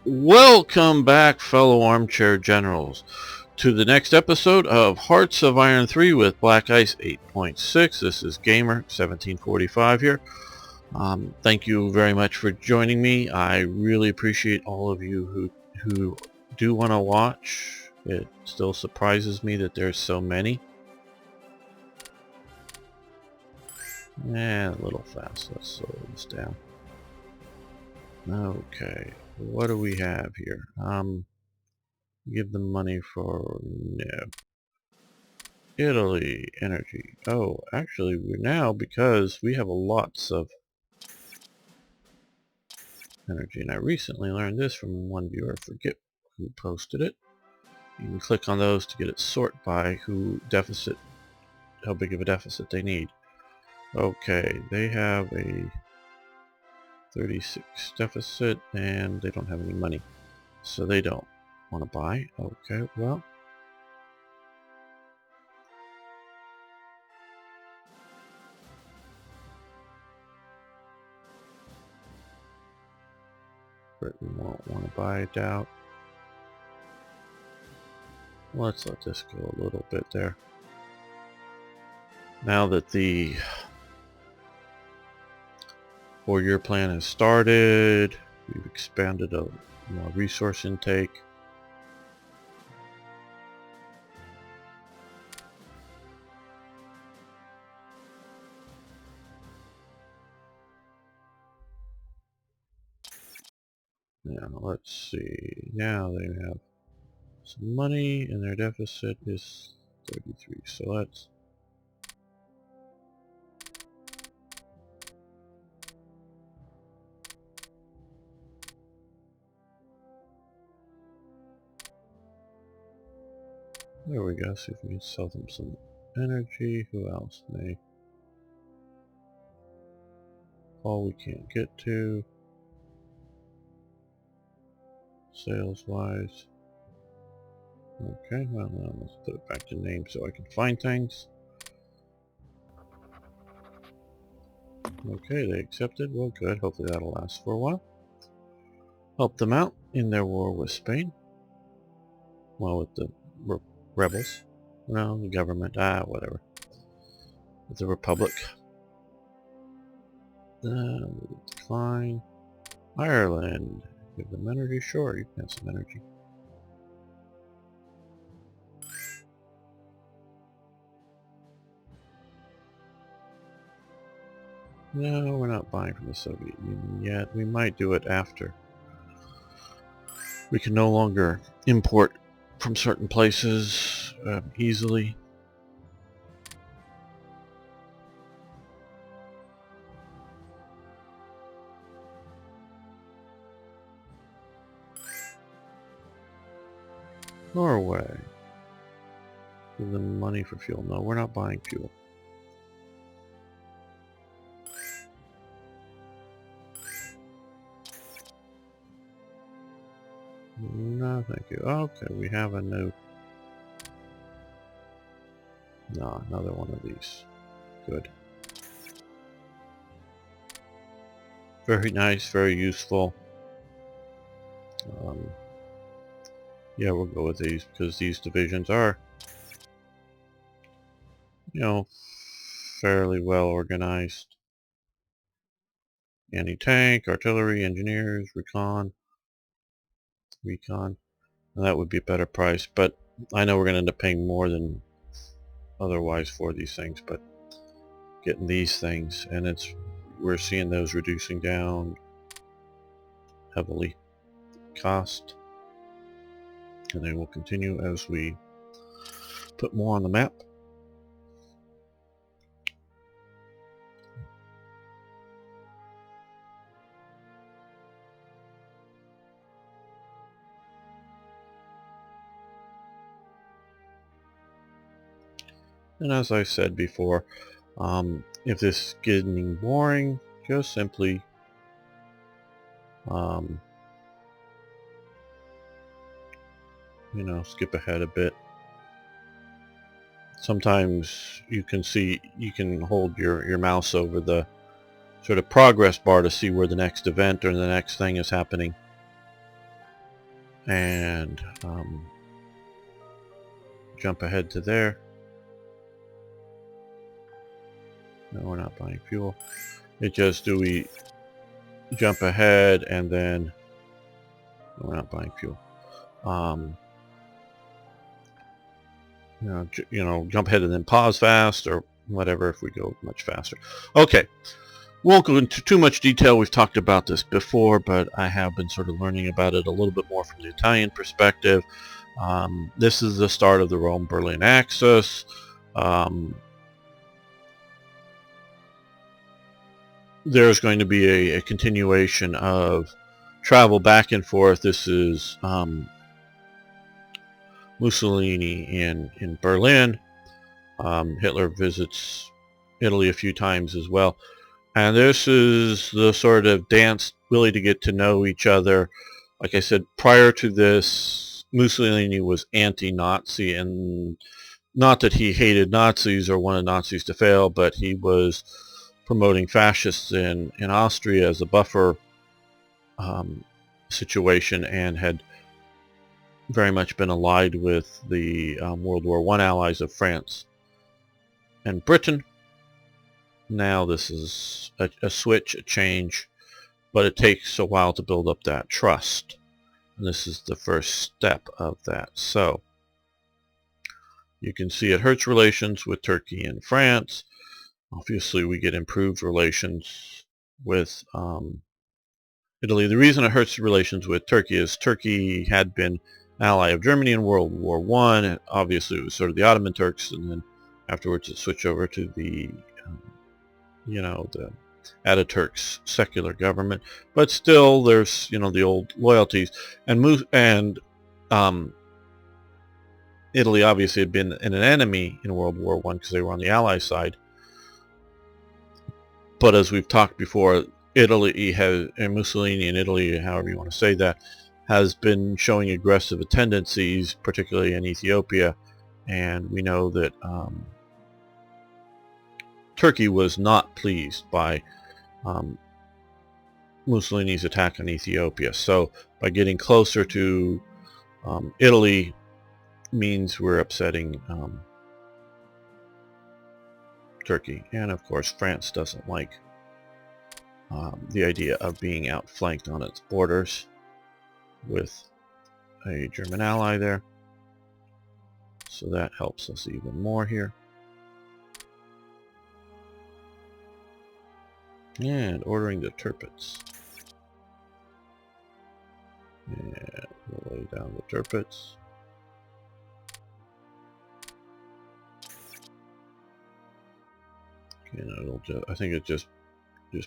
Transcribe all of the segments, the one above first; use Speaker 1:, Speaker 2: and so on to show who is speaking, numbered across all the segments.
Speaker 1: Welcome back, fellow armchair generals, to the next episode of Hearts of Iron 3 with Black Ice 8.6. This is Gamer 1745 here. Thank you very much for joining me. I really appreciate all of you who do want to watch. It still surprises me that there's so many. A little fast. Let's slow this down. Okay, what do we have here? Give them money for no. Italy energy. Oh, actually, we're now, because we have lots of energy, and I recently learned this from one viewer. I forget who posted it. You can click on those to get it sort by how big of a deficit they need. Okay, they have a 36 deficit, and they don't have any money, so they don't want to buy. Okay, well. Britain won't want to buy, I doubt. Let's let this go a little bit there. Now that the 4-year plan has started, we've expanded a resource intake. Now let's see. Now they have some money, and their deficit is 33. So let's there we go. See if we can sell them some energy. Who else may? All we can't get to sales wise. Okay, well now let's put it back to name so I can find things. Okay, they accepted. Well, good. Hopefully that'll last for a while. Help them out in their war with Spain. Well, with the rebels. No, the government. Whatever. With the Republic. Decline. Ireland. Give them energy? Sure, you can have some energy. No, we're not buying from the Soviet Union yet. We might do it after. We can no longer import from certain places easily. Norway. Give them money for fuel. No, we're not buying fuel. No, thank you. Okay, we have a new... No, another one of these. Good. Very nice, very useful. Yeah, we'll go with these because these divisions are, fairly well organized. Anti-tank, artillery, engineers, recon. And that would be a better price, but I know we're going to end up paying more than otherwise for these things, but getting these things, and we're seeing those reducing down heavily cost, and they will continue as we put more on the map. And as I said before, if this is getting boring, just simply skip ahead a bit. Sometimes you can hold your mouse over the sort of progress bar to see where the next event or the next thing is happening. and jump ahead to there. No, we're not buying fuel. It just, do we jump ahead and then, no, we're not buying fuel. You know, jump ahead and then pause fast or whatever if we go much faster. Okay, won't go into too much detail. We've talked about this before, but I have been sort of learning about it a little bit more from the Italian perspective. This is the start of the Rome-Berlin axis. There's going to be a continuation of travel back and forth. This is Mussolini in Berlin. Hitler visits Italy a few times as well. And this is the sort of dance really to get to know each other. Like I said, prior to this, Mussolini was anti-Nazi, and not that he hated Nazis or wanted Nazis to fail, but he was promoting fascists in Austria as a buffer situation, and had very much been allied with the World War I allies of France and Britain. Now this is a switch, a change, but it takes a while to build up that trust. And this is the first step of that. So you can see it hurts relations with Turkey and France. Obviously we get improved relations with Italy. The reason it hurts relations with Turkey is Turkey had been an ally of Germany in World War I. Obviously it was sort of the Ottoman Turks, and then afterwards it switched over to the the Ataturk's secular government. But still there's the old loyalties, and Italy obviously had been an enemy in World War I because they were on the Allied side. But as we've talked before, Italy has, and Mussolini in Italy, however you want to say that, has been showing aggressive tendencies, particularly in Ethiopia. And we know that Turkey was not pleased by Mussolini's attack on Ethiopia. So by getting closer to Italy means we're upsetting Turkey. And of course France doesn't like the idea of being outflanked on its borders with a German ally there. So that helps us even more here. And ordering the turpits. And we'll lay down the turpits. And I think it's just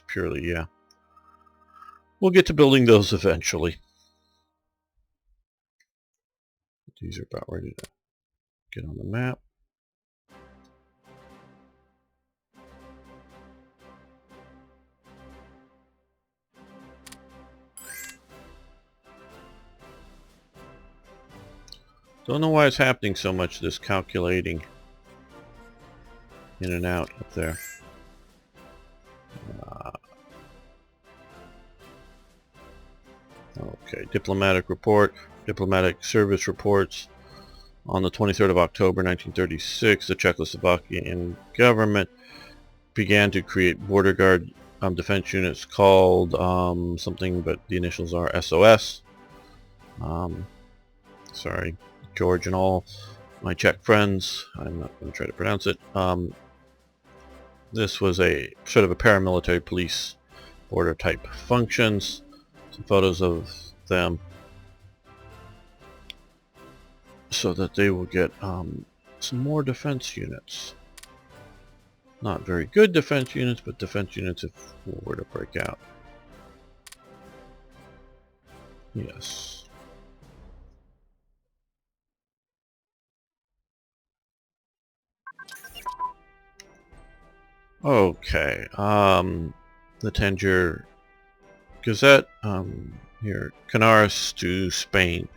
Speaker 1: purely, yeah. We'll get to building those eventually. These are about ready to get on the map. Don't know why it's happening so much, this calculating in and out up there. Okay, diplomatic report, diplomatic service reports. On the 23rd of October 1936, the Czechoslovakian government began to create border guard defense units called something, but the initials are SOS. Sorry, George and all my Czech friends, I'm not going to try to pronounce it. This was a sort of a paramilitary police border type functions. Some photos of them so that they will get some more defense units. Not very good defense units, but defense units if war were to break out. Yes. Okay, the Tangier Gazette, here, Canaris to Spain.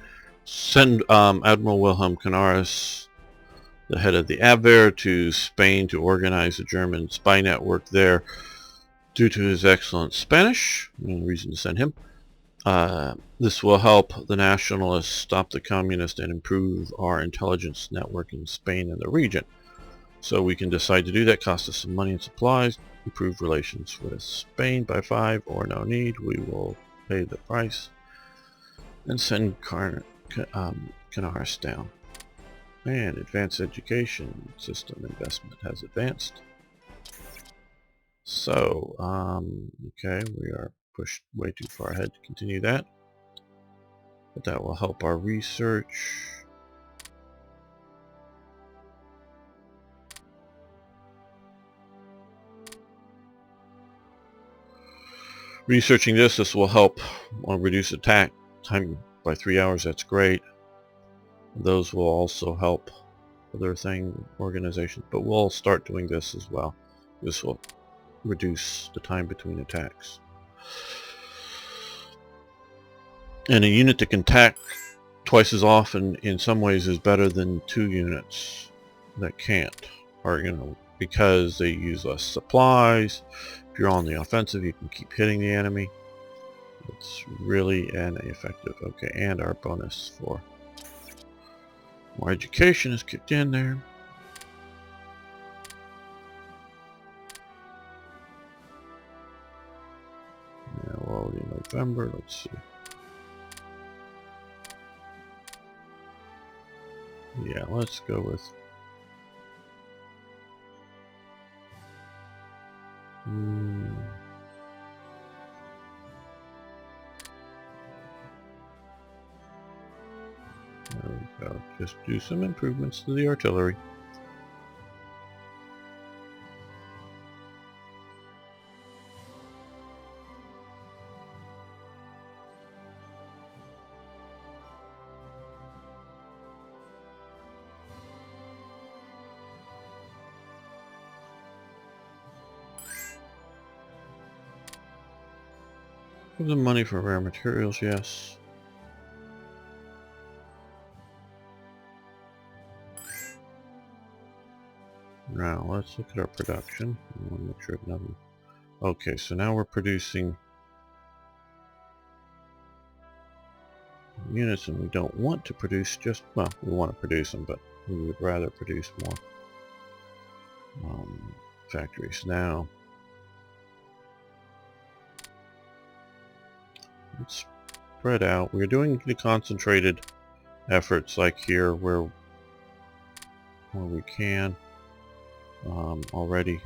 Speaker 1: Send Admiral Wilhelm Canaris, the head of the Abwehr, to Spain to organize a German spy network there. Due to his excellent Spanish, no reason to send him. This will help the nationalists stop the communists and improve our intelligence network in Spain and the region. So we can decide to do that, cost us some money and supplies, improve relations with Spain by 5, or no need, we will pay the price, and send Canaris down. And advanced education system investment has advanced. So, okay, we are pushed way too far ahead to continue that. But that will help our research. Researching this will help reduce attack time by 3 hours. That's great. Those will also help other organizations, but we'll start doing this as well. This will reduce the time between attacks. And a unit that can attack twice as often in some ways is better than 2 units that can't, or because they use less supplies. If you're on the offensive, you can keep hitting the enemy. It's really an effective. Okay, and our bonus for more education is kicked in there. Yeah, we're already in November. Let's see. Yeah, let's go with there we go. Just do some improvements to the artillery. Give them money for rare materials, yes. Now let's look at our production. I want to make sure nothing. Okay, so now we're producing units, and we don't want to produce just, well, we want to produce them, but we would rather produce more factories. Now let's spread out. We're doing the concentrated efforts like here where we can already.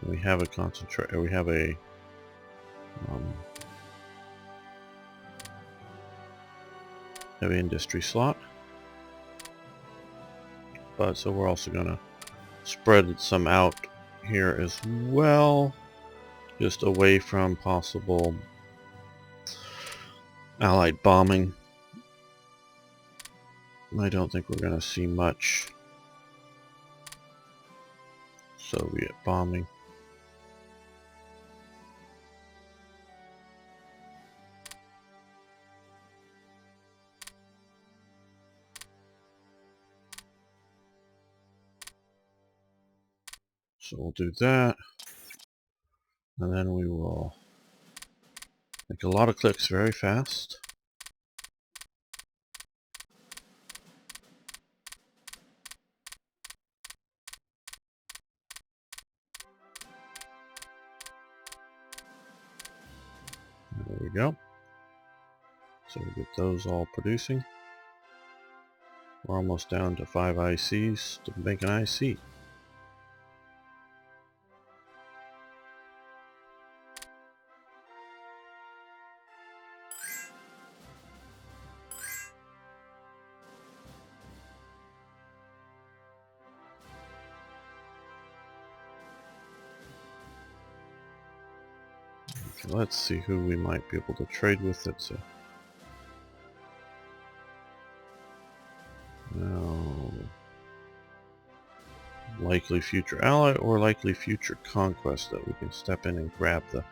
Speaker 1: We have a we have a heavy industry slot, but so we're also going to spread some out here as well, just away from possible Allied bombing. I don't think we're going to see much Soviet bombing. So we'll do that, and then we will make a lot of clicks very fast. There we go. So we get those all producing. We're almost down to 5 ICs to make an IC. Okay, let's see who we might be able to trade with. That's a likely future ally or likely future conquest that we can step in and grab the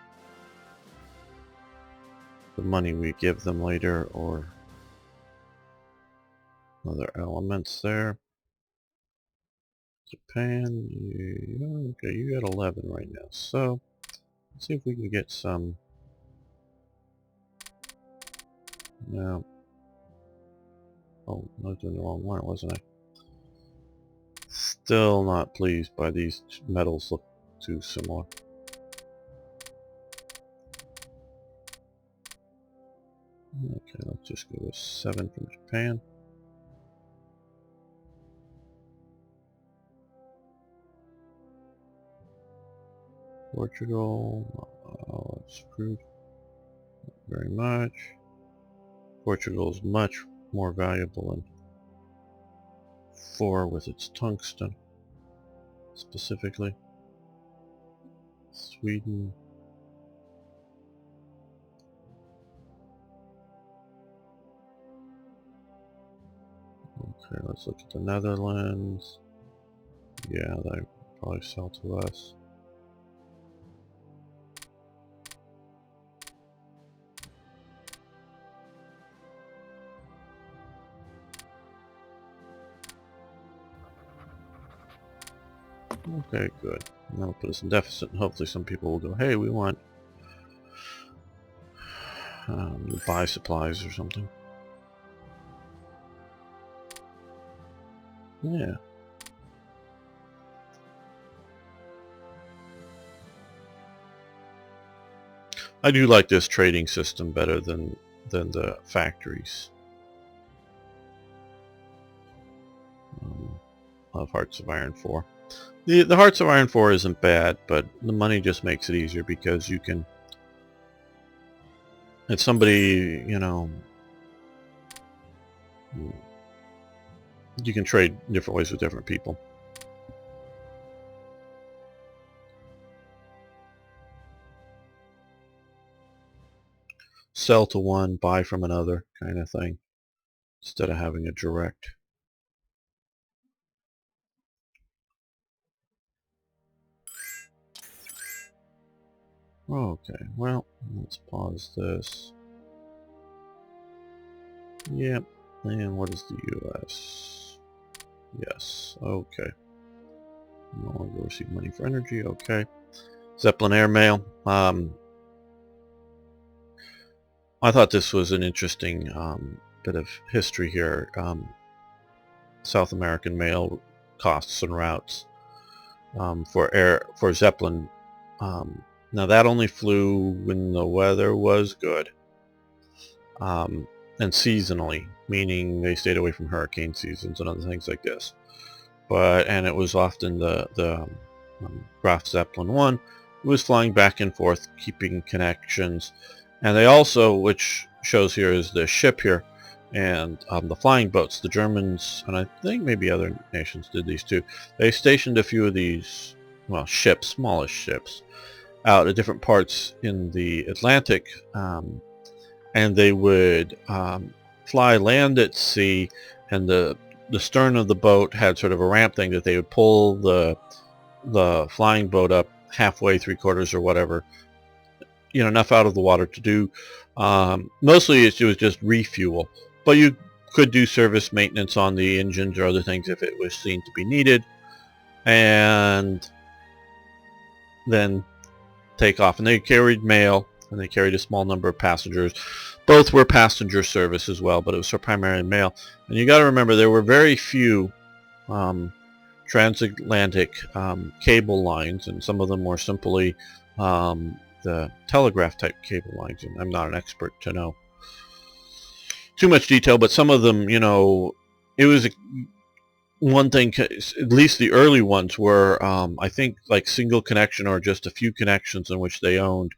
Speaker 1: money we give them later, or other elements there. Japan, okay, you got 11 right now, so Let's see if we can get some. No. Oh, I was doing the wrong one, wasn't I? Still not pleased by these metals look too similar. Okay, let's just go with 7 from Japan. Portugal, it's screwed very much. Portugal is much more valuable than 4 with its tungsten, specifically. Sweden. Okay, let's look at the Netherlands. Yeah, they probably sell to us. Okay, good. And that'll put us in deficit, and hopefully some people will go, hey, we want buy supplies or something. Yeah. I do like this trading system better than the factories of Hearts of Iron 4. The Hearts of Iron 4 isn't bad, but the money just makes it easier because you can, if somebody, you know, you can trade different ways with different people. Sell to one, buy from another kind of thing, instead of having a direct. Okay, well, let's pause this. Yep, and what is the US? Yes, okay. No longer receive money for energy, okay. Zeppelin airmail. I thought this was an interesting bit of history here. South American mail costs and routes for Zeppelin. Now that only flew when the weather was good, and seasonally, meaning they stayed away from hurricane seasons and other things like this. And it was often the Graf Zeppelin 1 was flying back and forth, keeping connections. And they also, which shows here is the ship here, and the flying boats. The Germans, and I think maybe other nations did these too. They stationed a few of these, well, ships, smallish ships, out at different parts in the Atlantic, and they would fly, land at sea, and the stern of the boat had sort of a ramp thing that they would pull the flying boat up halfway, 3/4 or whatever, you know, enough out of the water to do. Mostly it was just refuel, but you could do service maintenance on the engines or other things if it was seen to be needed, and then take off. And they carried mail, and they carried a small number of passengers. Both were passenger service as well, but it was primarily mail. And you got to remember there were very few transatlantic cable lines, and some of them were simply the telegraph type cable lines. And I'm not an expert to know too much detail, but some of them, you know, it was one thing. At least the early ones were, I think, like single connection or just a few connections in which they owned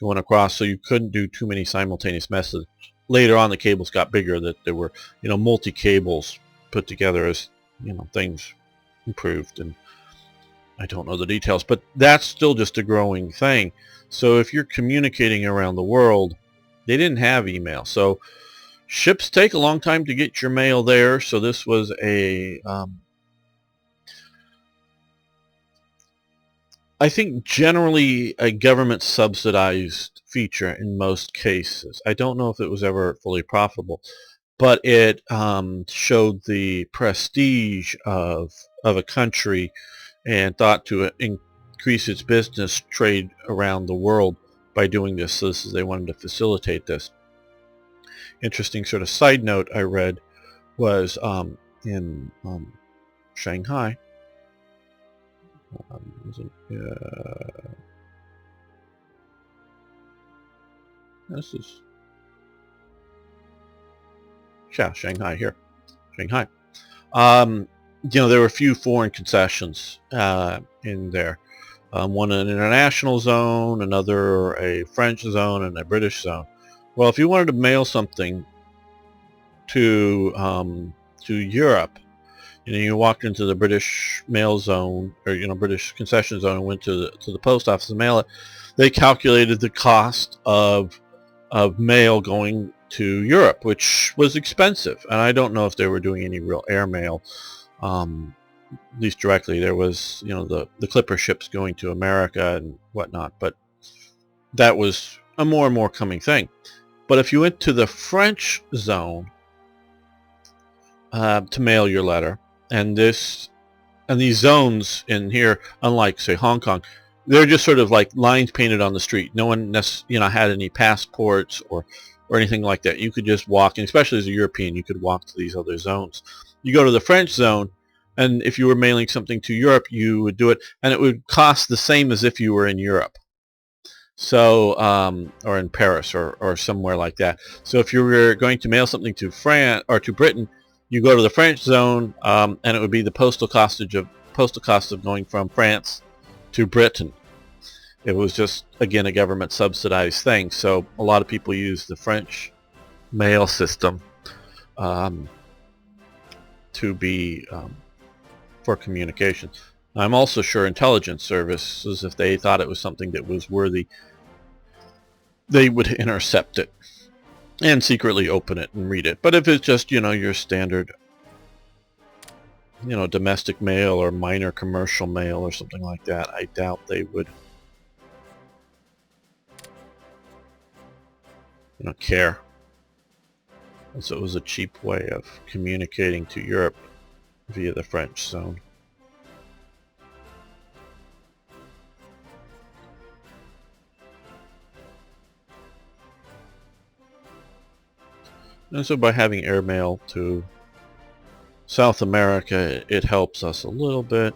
Speaker 1: going across, so you couldn't do too many simultaneous messages. Later on, the cables got bigger, that there were, you know, multi-cables put together as, you know, things improved, and I don't know the details, but that's still just a growing thing. So if you're communicating around the world, they didn't have email, so ships take a long time to get your mail there. So this was a I think generally a government subsidized feature in most cases. I don't know if it was ever fully profitable, but it showed the prestige of a country, and thought to increase its business trade around the world by doing this. So they wanted to facilitate this. Interesting sort of side note I read was in Shanghai. This is Shanghai here. Shanghai. There were a few foreign concessions in there. One an international zone, another a French zone, and a British zone. Well, if you wanted to mail something to Europe, you walked into the British mail zone, or British concession zone, and went to the post office to mail it. They calculated the cost of mail going to Europe, which was expensive, and I don't know if they were doing any real air mail, at least directly. There was the clipper ships going to America and whatnot, but that was a more and more coming thing. But if you went to the French zone to mail your letter, and these zones in here, unlike say Hong Kong, they're just sort of like lines painted on the street. No one had any passports or anything like that. You could just walk, and especially as a European, you could walk to these other zones. You go to the French zone, and if you were mailing something to Europe, you would do it, and it would cost the same as if you were in Europe. So, or in Paris or somewhere like that. So if you were going to mail something to France or to Britain, you go to the French zone, and it would be the postal cost of going from France to Britain. It was just, again, a government subsidized thing. So a lot of people use the French mail system to be for communication. I'm also sure intelligence services, if they thought it was something that was worthy, they would intercept it and secretly open it and read it. But if it's just, your standard, domestic mail or minor commercial mail or something like that, I doubt they would, care. And so it was a cheap way of communicating to Europe via the French zone. And so by having airmail to South America, it helps us a little bit.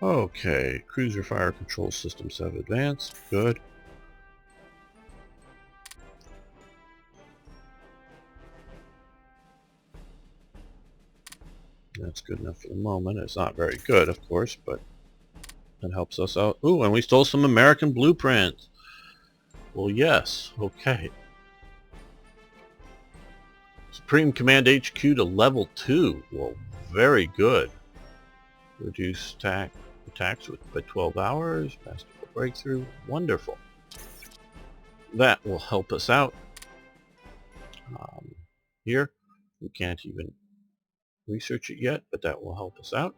Speaker 1: Okay, cruiser fire control systems have advanced. Good. That's good enough for the moment. It's not very good, of course, but it helps us out. Ooh, and we stole some American blueprints. Well, yes. Okay. Supreme Command HQ to level 2. Well, very good. Reduce attacks by 12 hours. Faster breakthrough. Wonderful. That will help us out. Here, we can't even research it yet, but that will help us out.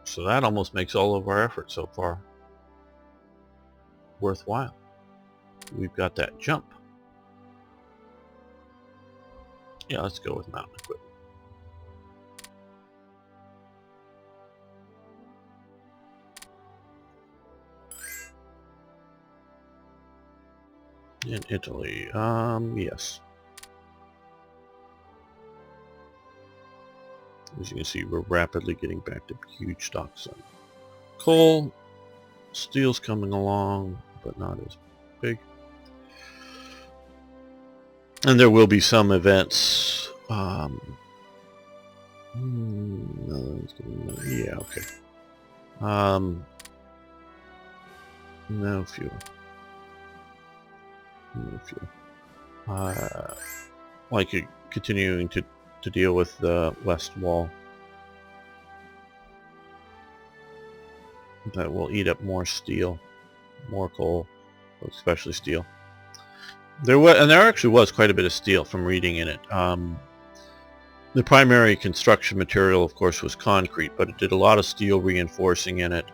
Speaker 1: So that almost makes all of our effort so far worthwhile. We've got that jump. Yeah, let's go with mountain equipment. In Italy, yes. As you can see, we're rapidly getting back to huge stocks on coal. Steel's coming along, but not as big. And there will be some events. Yeah, okay. No fuel. No fuel. Like continuing to deal with the west wall. That will eat up more steel, more coal, especially steel. There actually was quite a bit of steel from reading in it. The primary construction material, of course, was concrete, but it did a lot of steel reinforcing in it,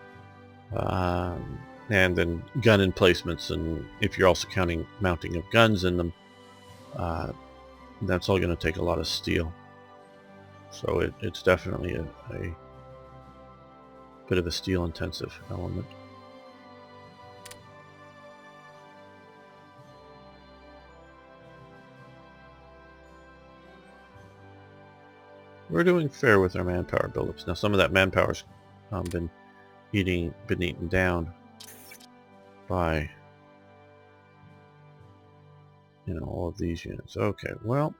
Speaker 1: and then gun emplacements, and if you're also counting mounting of guns in them, that's all going to take a lot of steel. So it's definitely a bit of a steel-intensive element. We're doing fair with our manpower buildups. Now, some of that manpower's been eaten down by, all of these units. Okay, well,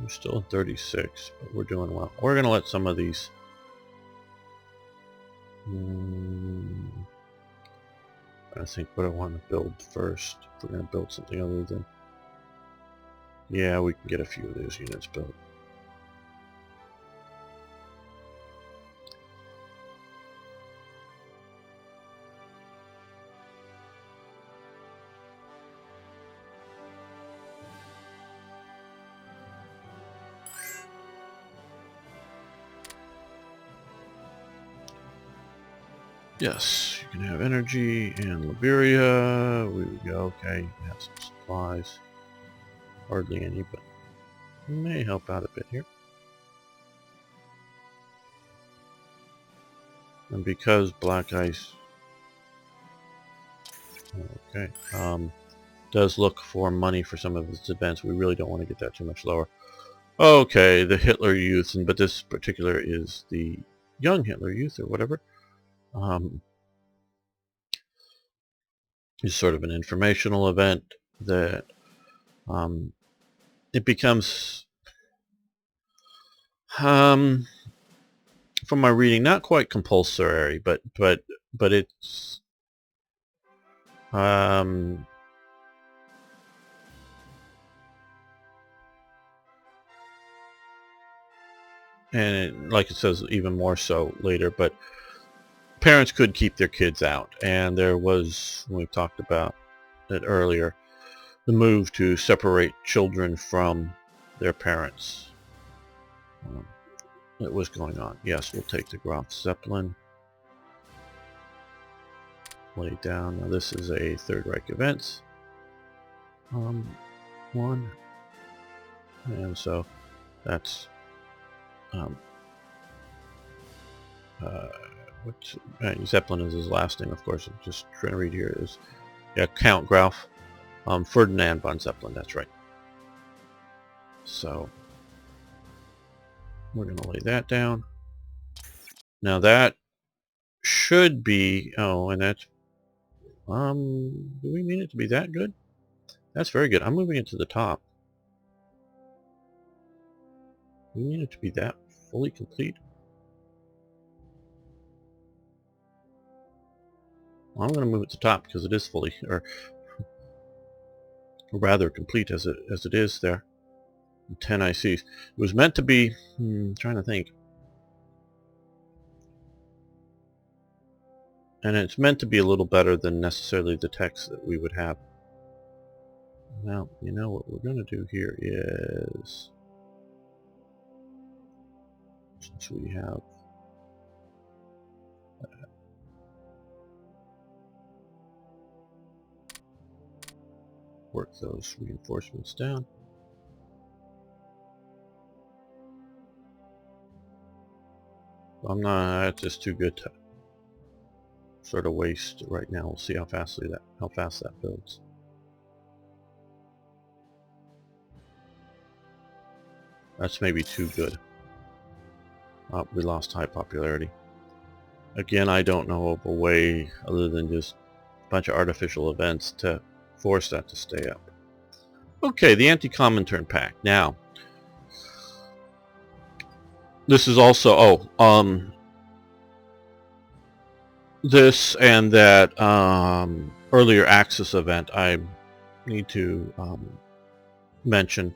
Speaker 1: we're still at 36, but we're doing well. We're going to let some of these. I think what I want to build first. If we're going to build something other than. Yeah, we can get a few of those units built. Yes, you can have energy and Liberia. We would go, okay, you have some supplies. Hardly any, but may help out a bit here. And because black ice, okay, does look for money for some of its events, we really don't want to get that too much lower. Okay, the Hitler Youth, but this particular is the young Hitler Youth or whatever. Is sort of an informational event that it becomes, from my reading, not quite compulsory, but it's and like it says even more so later, but parents could keep their kids out, and there was, we talked about it earlier, the move to separate children from their parents. That was going on. Yes, we'll take the Graf Zeppelin. Lay down. Now this is a Third Reich event. One. And so that's Zeppelin is his last name, of course. I'm just trying to read here. Is Count Graf Ferdinand von Zeppelin. That's right. So we're going to lay that down. Now that should be. Oh, and that's. Do we mean it to be that good? That's very good. I'm moving it to the top. We mean it to be that fully complete. Well, I'm going to move it to top because it is fully, or rather complete as it is there. 10 ICs. It was meant to be. Trying to think. And it's meant to be a little better than necessarily the text that we would have. Now, what we're going to do here is, since we have work those reinforcements down. It's just too good to sort of waste right now. We'll see how fast that builds. That's maybe too good. We lost high popularity. Again, I don't know of a way other than just a bunch of artificial events to force that to stay up. Okay, the Anti-Comintern Pact. Now, this is also, this and that earlier Axis event I need to mention.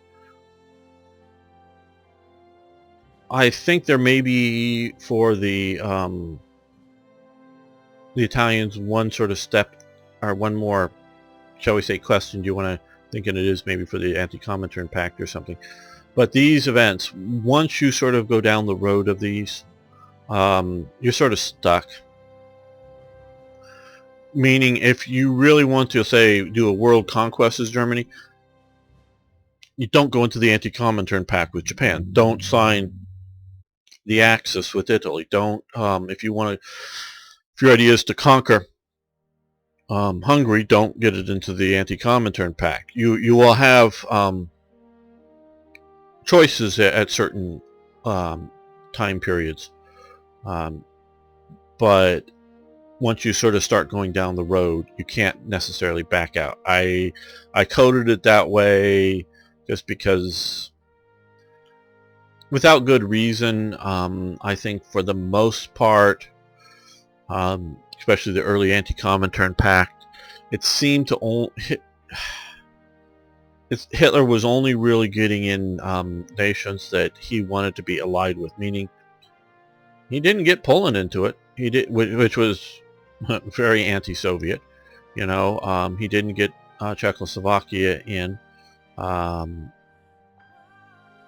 Speaker 1: I think there may be, for the Italians, one sort of step, or one more shall we say, questioned. You want to thinking it is maybe for the Anti-Comintern Pact or something. But these events, once you sort of go down the road of these, you're sort of stuck. Meaning, if you really want to, say, do a world conquest as Germany, you don't go into the Anti-Comintern Pact with Japan. Don't sign the Axis with Italy. Don't, if you want to, if your idea is to conquer Hungary, don't get it into the Anti-Comintern Pact. You will have choices at certain time periods, but once you sort of start going down the road, you can't necessarily back out. I coded it that way just because, without good reason. I think for the most part, especially the early Anti-Comintern Pact, it seemed to only Hitler was only really getting in nations that he wanted to be allied with, meaning he didn't get Poland into it. He did, which was very anti-Soviet. You know, he didn't get Czechoslovakia in.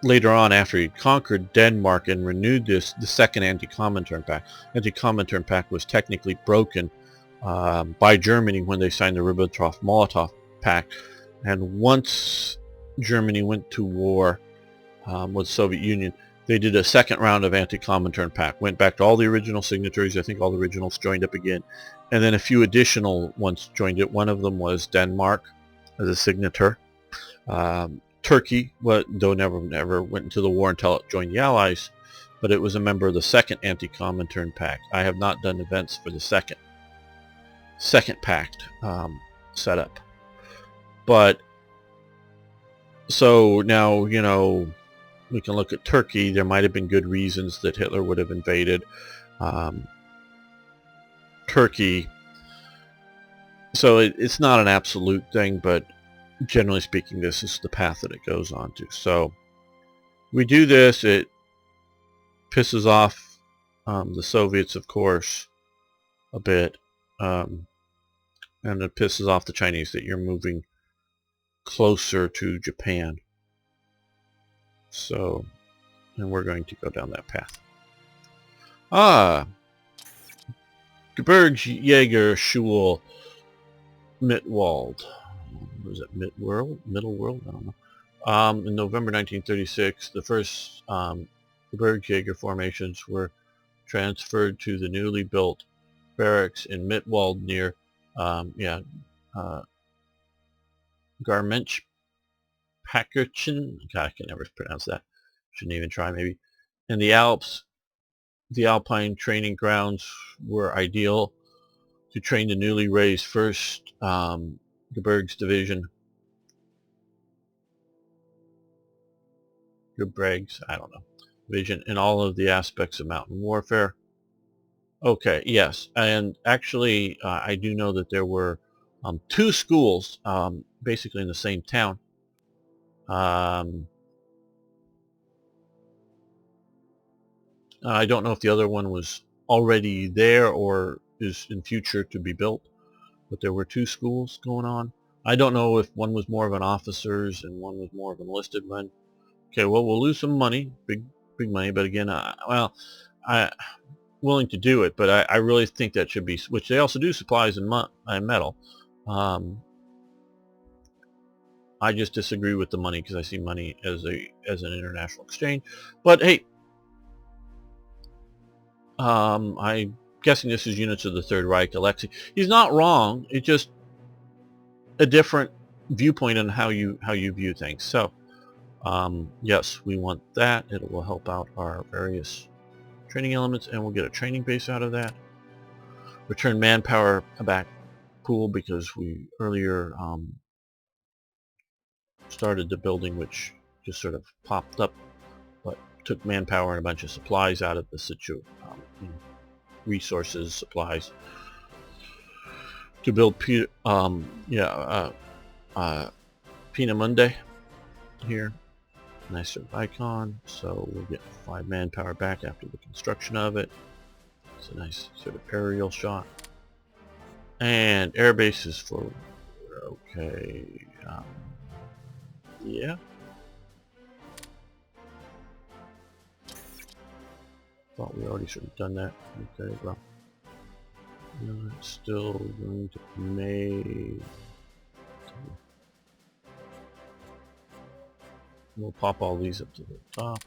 Speaker 1: Later on, after he conquered Denmark and renewed the second Anti-Comintern Pact. Anti-Comintern Pact was technically broken by Germany when they signed the Ribbentrop-Molotov Pact. And once Germany went to war with the Soviet Union, they did a second round of Anti-Comintern Pact. Went back to all the original signatories. I think all the originals joined up again. And then a few additional ones joined it. One of them was Denmark as a signature. Turkey, though never went into the war until it joined the Allies, but it was a member of the second Anti-Comintern Pact. I have not done events for the second pact setup. But so now, you know, we can look at Turkey. There might have been good reasons that Hitler would have invaded Turkey. So it's not an absolute thing, but generally speaking, this is the path that it goes on to. So we do this. It pisses off the Soviets, of course, a bit. And it pisses off the Chinese that you're moving closer to Japan. So, and we're going to go down that path. Gebirgsjägerschule Mittwald. Was it Middle World? I don't know. In November 1936, the first Gebirgsjäger formations were transferred to the newly built barracks in Mittwald near Garmench Packerchen. God, I can never pronounce that. Shouldn't even try, maybe. In the Alps, the Alpine training grounds were ideal to train the newly raised 1st Gebirgs Division. Gebirgs, I don't know. Division in all of the aspects of mountain warfare. Okay, yes. And actually, I do know that there were 2 schools basically in the same town. I don't know if the other one was already there or is in future to be built, but there were 2 schools going on. I don't know if one was more of an officers and one was more of an enlisted one. Okay, well, we'll lose some money, big money, but again, I'm willing to do it, but I really think that should be, which they also do supplies and metal. I just disagree with the money because I see money as an international exchange. But hey, I'm guessing this is units of the Third Reich. Alexei, he's not wrong. It's just a different viewpoint on how you view things. So, yes, we want that. It will help out our various training elements, and we'll get a training base out of that. Return manpower back pool because we earlier started the building, which just sort of popped up, but took manpower and a bunch of supplies out of the resources, supplies to build Peenemünde here. Nice sort of icon. So we'll get 5 manpower back after the construction of it. It's a nice sort of aerial shot. And air bases for Okay. Yeah. Thought we already should have done that. Okay, well. No, it's still going to be made. We'll pop all these up to the top.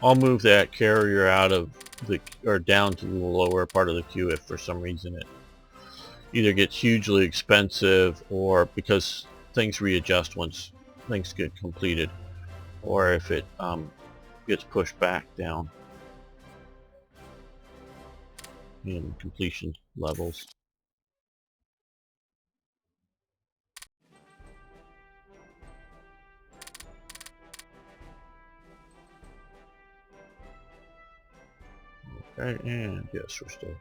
Speaker 1: I'll move that carrier out of the, or down to the lower part of the queue if for some reason it either gets hugely expensive or because things readjust once things get completed, or if it gets pushed back down in completion levels. Okay, and yes, we're still.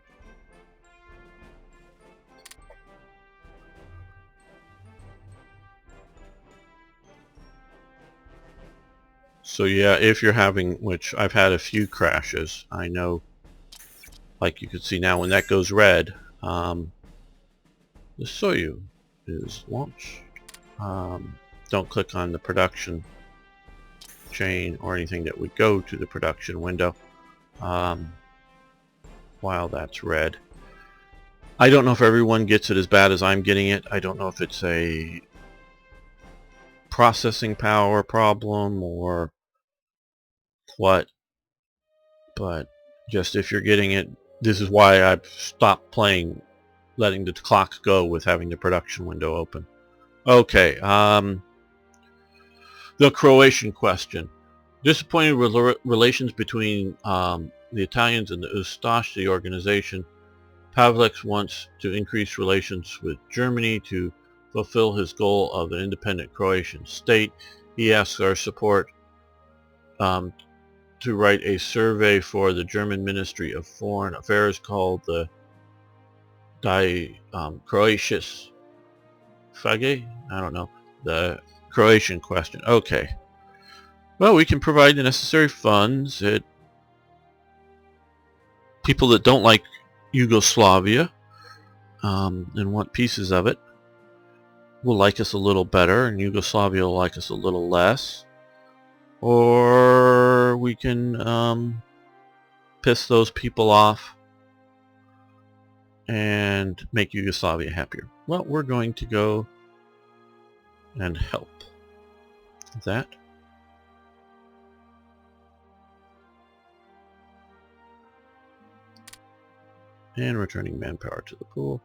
Speaker 1: So yeah, if you're having, which I've had a few crashes, I know, like you can see now when that goes red, the Soyu is launched. Don't click on the production chain or anything that would go to the production window while that's red. I don't know if everyone gets it as bad as I'm getting it. I don't know if it's a processing power problem or what, but just if you're getting it, this is why I've stopped playing, letting the clock go with having the production window open. Okay, the Croatian question. Disappointing relations between the Italians and the Ustashi, the organization. Pavlik wants to increase relations with Germany to fulfill his goal of an independent Croatian state. He asks our support to write a survey for the German Ministry of Foreign Affairs called the Die Croatisches Frage? I don't know. The Croatian question. Okay. Well, we can provide the necessary funds. People that don't like Yugoslavia and want pieces of it will like us a little better, and Yugoslavia will like us a little less. Or we can piss those people off and make Yugoslavia happier. Well, we're going to go and help that. And returning manpower to the pool.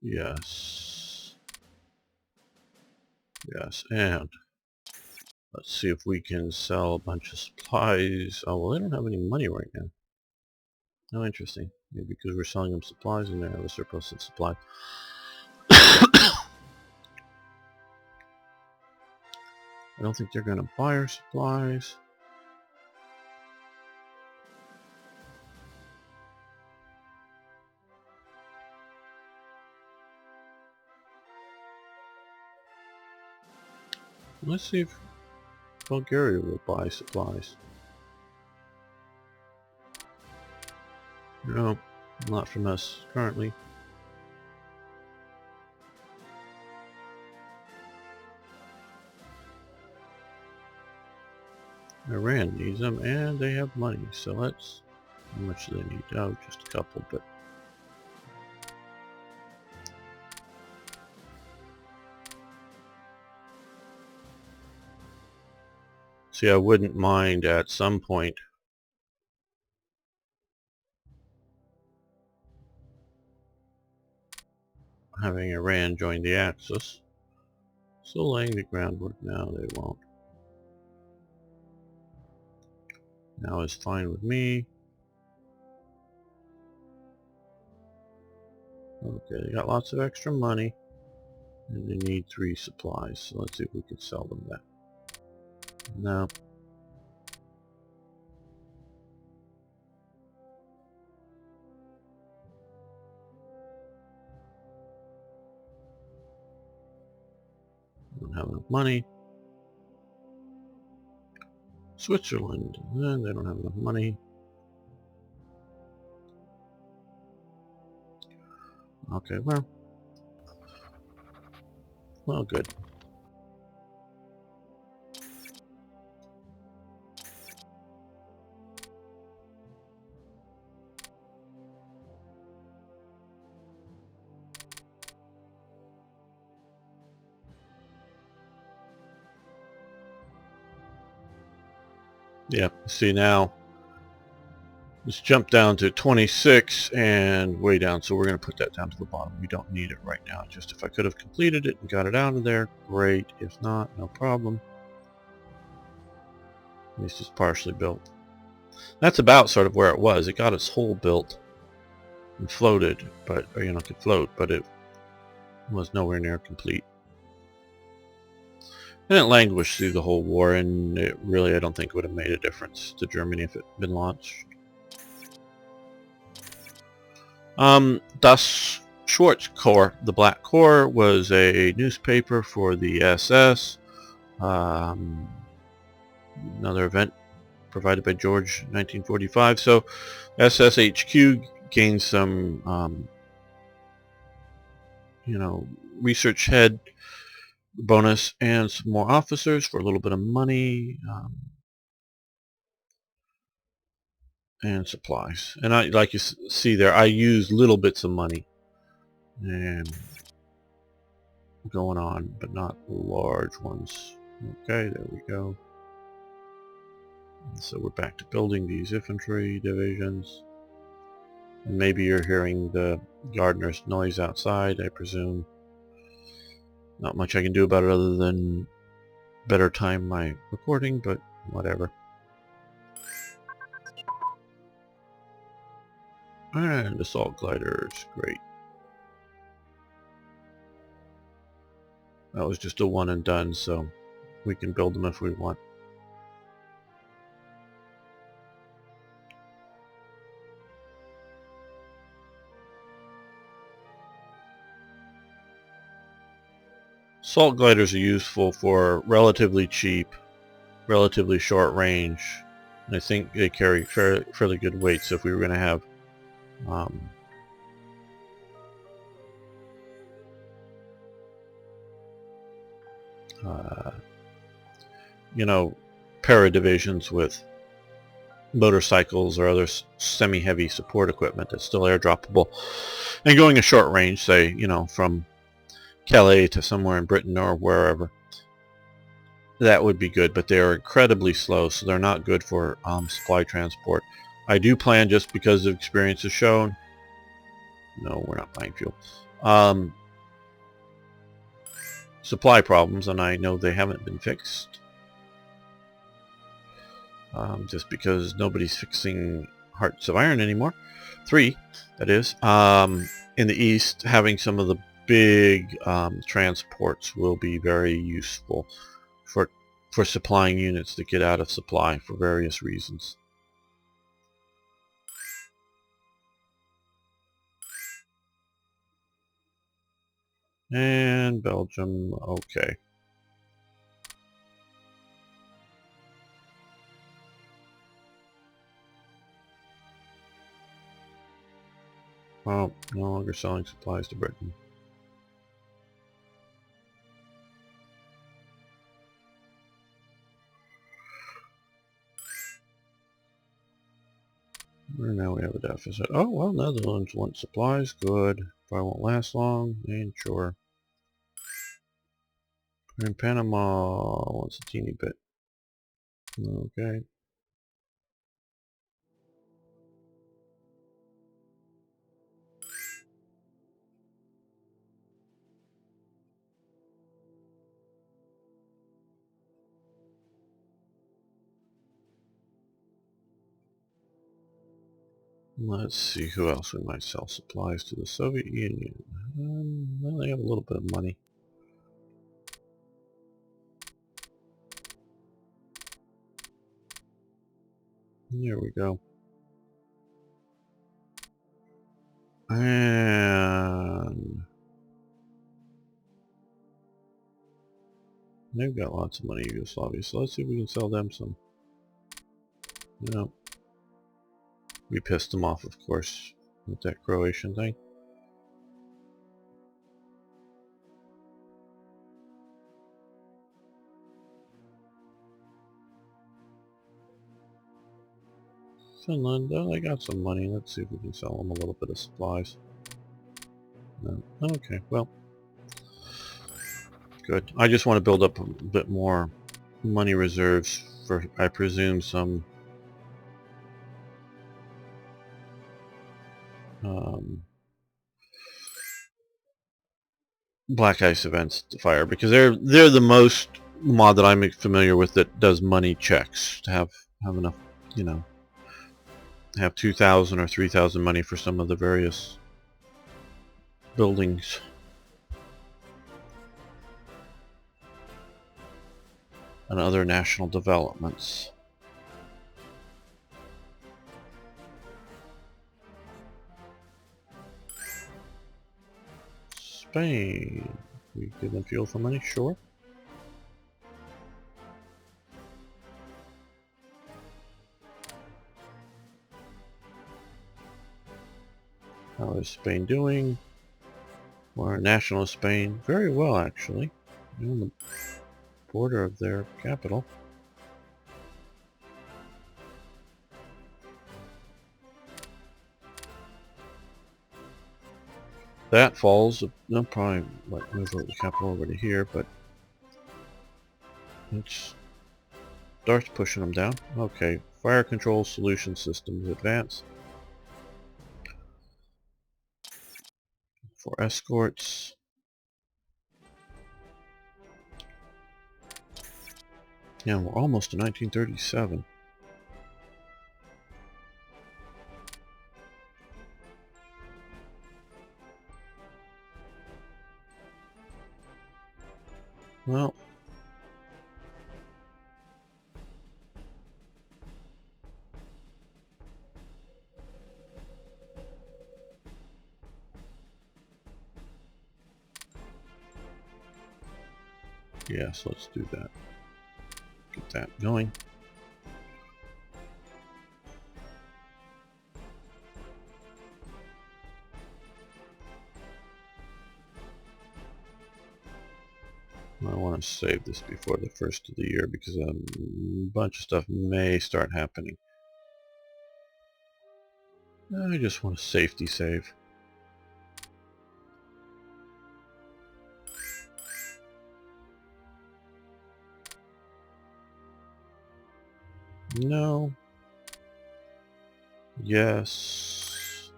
Speaker 1: Yes. Yes, and let's see if we can sell a bunch of supplies. Oh, well, they don't have any money right now. Oh, interesting. Maybe because we're selling them supplies and they have a surplus of supply. I don't think they're going to buy our supplies. Let's see if Bulgaria will buy supplies. No, not from us currently. Iran needs them, and they have money, so let's... How much do they need? Oh, just a couple, but... See, I wouldn't mind at some point having Iran join the Axis. Still laying the groundwork now, they won't. Now is fine with me. Okay, they got lots of extra money. And they need 3 supplies, so let's see if we can sell them that. No. money. Switzerland, they don't have enough money. Okay, well, good. Yeah, see now, let's jump down to 26 and way down, so we're going to put that down to the bottom. We don't need it right now. Just if I could have completed it and got it out of there, great. If not, no problem. At least it's partially built. That's about sort of where it was. It got its hull built and floated, but, or, you know, could float, but it was nowhere near complete. And it languished through the whole war, and it really, I don't think, would have made a difference to Germany if it had been launched. Das Schwarz Korps, the Black Corps, was a newspaper for the SS. Another event provided by George, 1945. So SSHQ gained some, you know, research head bonus and some more officers for a little bit of money. And supplies. And I, like you see there, I use little bits of money and going on, but not large ones. Okay, there we go. And so we're back to building these infantry divisions. And maybe you're hearing the gardener's noise outside, I presume. Not much I can do about it other than better time my recording, but whatever. And assault gliders, great. That was just a one and done, so we can build them if we want. Assault gliders are useful for relatively cheap, relatively short range, and I think they carry fairly good weight. So if we were going to have you know, para divisions with motorcycles or other semi-heavy support equipment that's still airdroppable, and going a short range, say, you know, from Calais to somewhere in Britain or wherever, that would be good. But they are incredibly slow, so they're not good for supply transport. I do plan, just because of experience has shown, no, we're not buying fuel, supply problems, and I know they haven't been fixed, just because nobody's fixing Hearts of Iron anymore. 3, that is. In the east, having some of the big transports will be very useful for supplying units that get out of supply for various reasons. And Belgium, okay. Well, no longer selling supplies to Britain. Now we have a deficit. Oh, well, Netherlands want supplies. Good. Probably won't last long. Ain't sure. And Panama wants a teeny bit. Okay. Let's see who else we might sell supplies to. The Soviet Union. Well, they have a little bit of money. There we go. And they've got lots of money, Yugoslavia, so let's see if we can sell them some. No. We pissed them off, of course, with that Croatian thing. Finland, oh, they got some money. Let's see if we can sell them a little bit of supplies. No. Okay, well, good. I just want to build up a bit more money reserves for, I presume, some black ice events to fire, because they're the most mod that I'm familiar with that does money checks to have enough, you know, have 2,000 or 3,000 money for some of the various buildings. And other national developments. Spain. We give them fuel for money, sure. How is Spain doing? Or national Spain? Very well, actually. They're on the border of their capital. That falls. They'll probably move the capital over to here, but it starts pushing them down. Okay, fire control solution systems advance. For escorts. Yeah, we're almost to 1937. Well, yes, let's do that. Get that going. I want to save this before the first of the year because a bunch of stuff may start happening. I just want a safety save. No. Yes.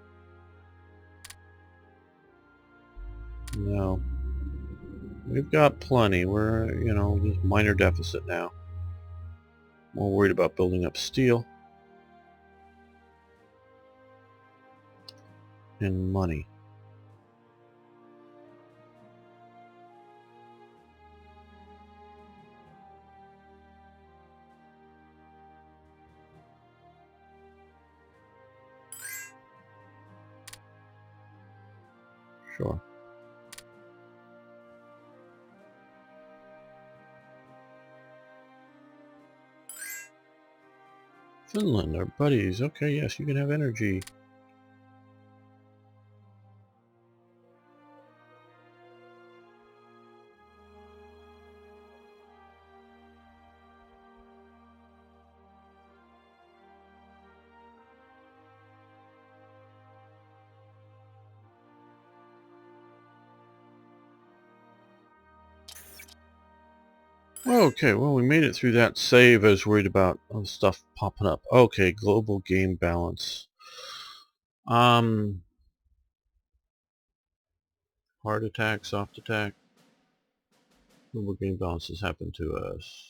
Speaker 1: No. We've got plenty. We're, you know, just minor deficit now. More worried about building up steel and money. Sure. Finland, our buddies. Okay, yes, you can have energy. Okay, well, we made it through that save. I was worried about other stuff popping up. Okay, global game balance. Heart attack, soft attack. Global game balances happen to us.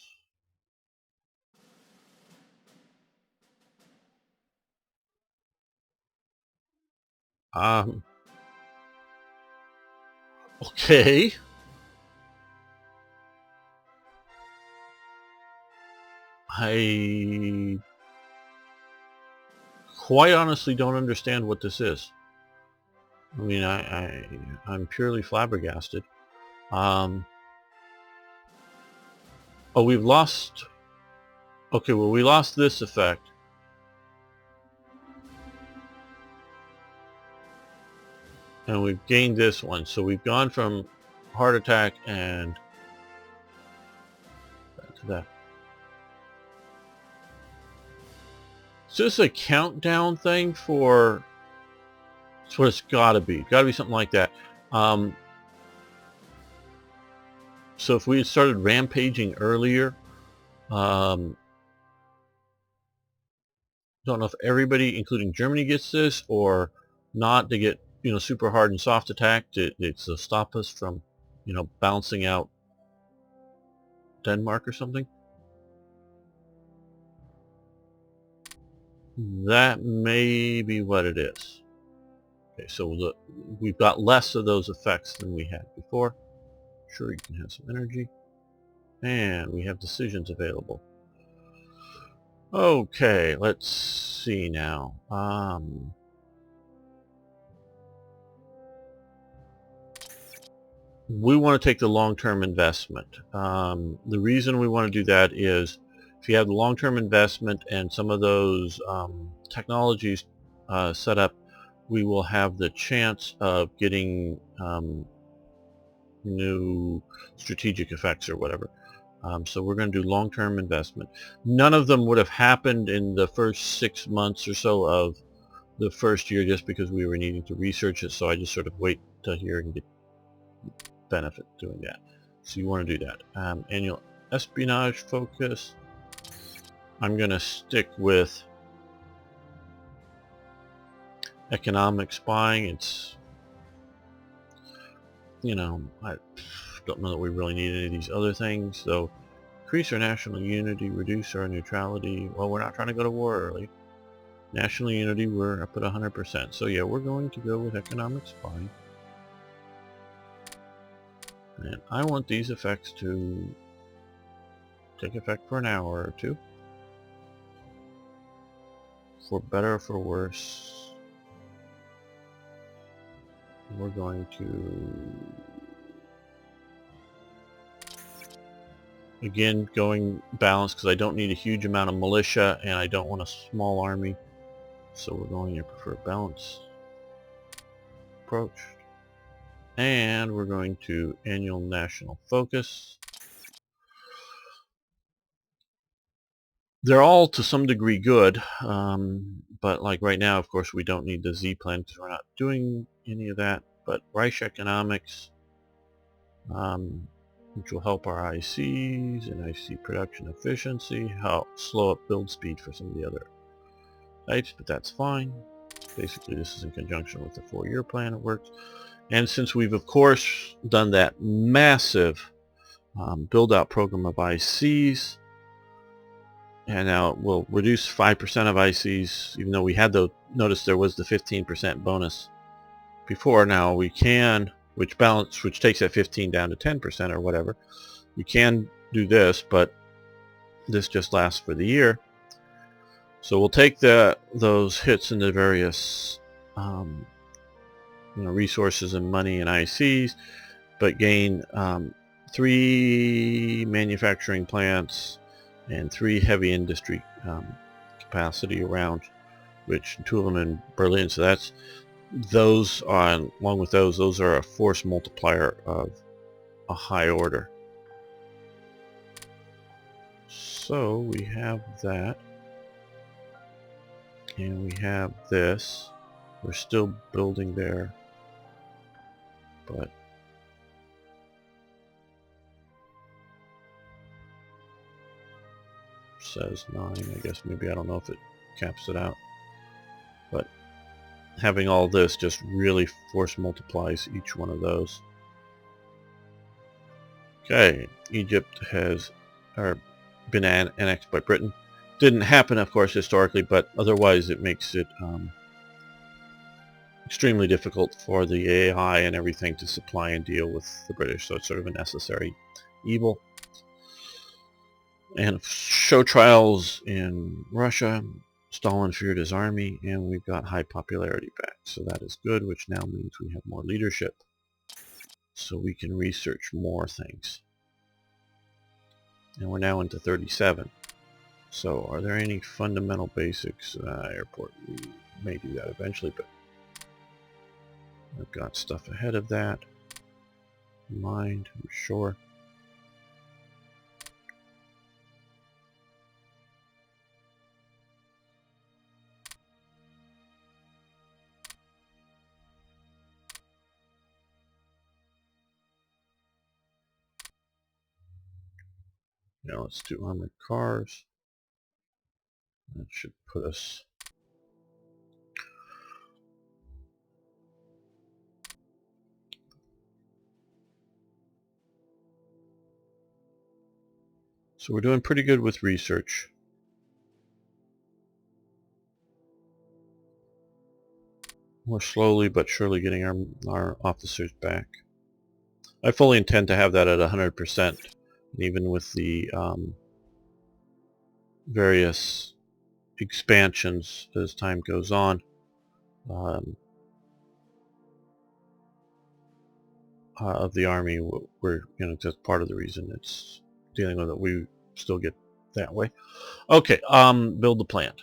Speaker 1: Okay. I quite honestly don't understand what this is. I mean, I'm purely flabbergasted. Oh, we've lost... Okay, well, we lost this effect. And we've gained this one. So we've gone from heart attack and back to that. Is this a countdown thing for... That's what it's got to be. Got to be something like that. So if we had started rampaging earlier, don't know if everybody, including Germany, gets this or not. To get, super hard and soft attacked. It's to stop us from, bouncing out Denmark or something. That may be what it is. Okay, so we've got less of those effects than we had before. Sure, you can have some energy. And we have decisions available. Okay, let's see now. We want to take the long-term investment. The reason we want to do that is if you have the long-term investment and some of those technologies set up, we will have the chance of getting new strategic effects or whatever. So we're going to do long-term investment. None of them would have happened in the first 6 months or so of the first year just because we were needing to research it, so I just sort of wait till here and get benefit doing that. So you want to do that. Annual espionage focus. I'm going to stick with economic spying. It's, I don't know that we really need any of these other things. So increase our national unity, reduce our neutrality. Well, we're not trying to go to war early. National unity, we're up at 100%. So yeah, we're going to go with economic spying. And I want these effects to take effect for an hour or two. For better or for worse. We're going to... Again, going balanced because I don't need a huge amount of militia and I don't want a small army. So we're going to prefer balanced approach. And we're going to annual national focus. They're all to some degree good, but like right now, of course, we don't need the Z plan because we're not doing any of that. But Reich economics, which will help our ICs and IC production efficiency, help slow up build speed for some of the other types, but that's fine. Basically, this is in conjunction with the 4-year plan. It works. And since we've, of course, done that massive build-out program of ICs, and now we'll reduce 5% of ICs, even though we had the, notice there was the 15% bonus before. Now we can, which takes that 15 down to 10% or whatever. We can do this, but this just lasts for the year. So we'll take those hits into various resources and money and ICs, but gain 3 manufacturing plants and 3 heavy industry capacity around, which 2 of them in Berlin. So that's, those are, along with those are a force multiplier of a high order. So we have that, and we have this. We're still building there, but says 9. I guess maybe, I don't know if it caps it out, but having all this just really force multiplies each one of those. Okay, Egypt has been annexed by Britain. Didn't happen, of course, historically, but otherwise it makes it extremely difficult for the AI and everything to supply and deal with the British, so it's sort of a necessary evil. And show trials in Russia. Stalin feared his army, and we've got high popularity back, so that is good, which now means we have more leadership, so we can research more things. and we're now into 37. So are there any fundamental basics? Airport, we may do that eventually, but I've got stuff ahead of that in mind, I'm sure. Now let's do armored cars. That should put us so we're doing pretty good with research. We're slowly but surely getting our officers back. I fully intend to have that at 100%, even with the various expansions as time goes on. Of the Army, we're, just part of the reason it's dealing with it. We still get that way. Okay, build the plant.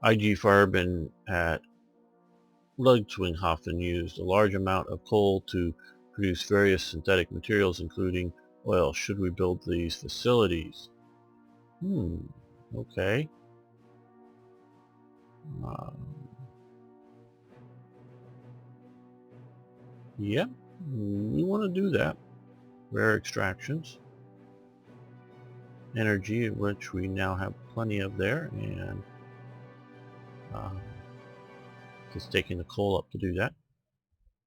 Speaker 1: IG Farben at Ludwigshafen used a large amount of coal to produce various synthetic materials, including oil. Should we build these facilities? Okay. Yeah, we want to do that. Rare extractions. Energy, which we now have plenty of there, and just taking the coal up to do that.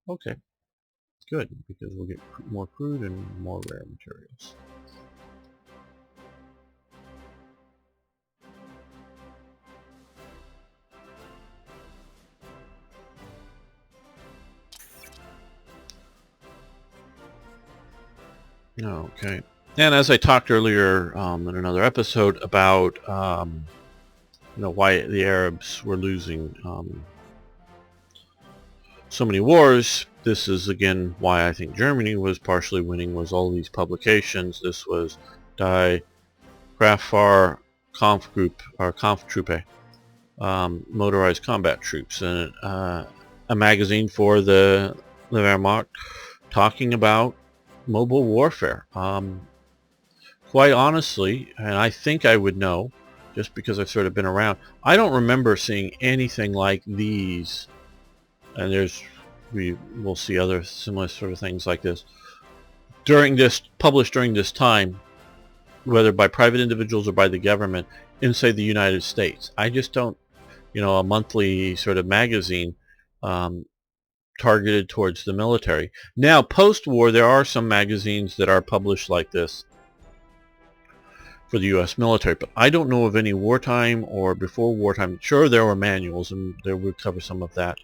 Speaker 1: Okay, good, because we'll get more crude and more rare materials. Okay, and as I talked earlier in another episode about why the Arabs were losing so many wars, this is again why I think Germany was partially winning, was all these publications. This was Die Kraftfahr Kampfgruppe, or Kampftruppe, motorized combat troops, and a magazine for the Wehrmacht talking about mobile warfare. Quite honestly, and I think I would know, just because I've sort of been around, I don't remember seeing anything like these, and we will see other similar sort of things like this published during this time, whether by private individuals or by the government inside the United States. I just don't, a monthly sort of magazine targeted towards the military. Now, post-war, there are some magazines that are published like this for the U.S. military, but I don't know of any wartime or before wartime. Sure, there were manuals, and there would cover some of that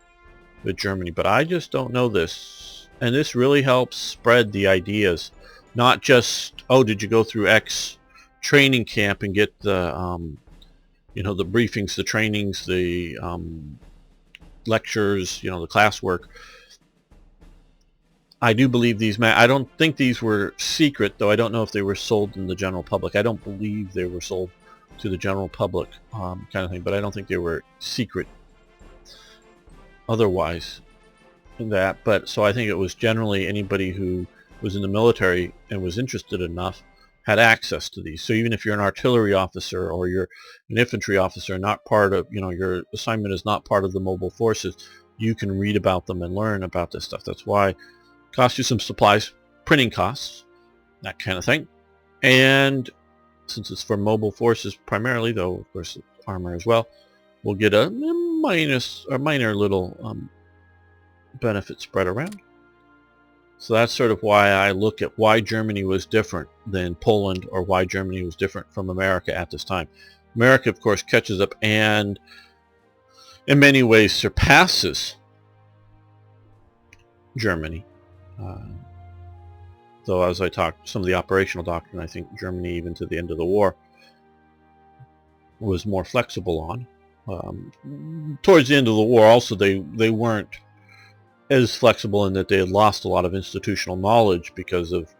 Speaker 1: with Germany, but I just don't know this. And this really helps spread the ideas, not just, oh, did you go through X training camp and get the, the briefings, the trainings, the lectures, the classwork. I do believe these, I don't think these were secret, though I don't know if they were sold in the general public. I don't believe they were sold to the general public kind of thing, but I don't think they were secret otherwise in that. But so I think it was generally anybody who was in the military and was interested enough had access to these. So even if you're an artillery officer or you're an infantry officer, not part of, your assignment is not part of the mobile forces, you can read about them and learn about this stuff. That's why it costs you some supplies, printing costs, that kind of thing. And since it's for mobile forces primarily, though of course armor as well, we'll get a minor little benefit spread around. So that's sort of why I look at why Germany was different than Poland, or why Germany was different from America at this time. America, of course, catches up and in many ways surpasses Germany. Though as I talked, some of the operational doctrine, I think Germany, even to the end of the war, was more flexible on. Towards the end of the war, also, they weren't as flexible in that they had lost a lot of institutional knowledge because of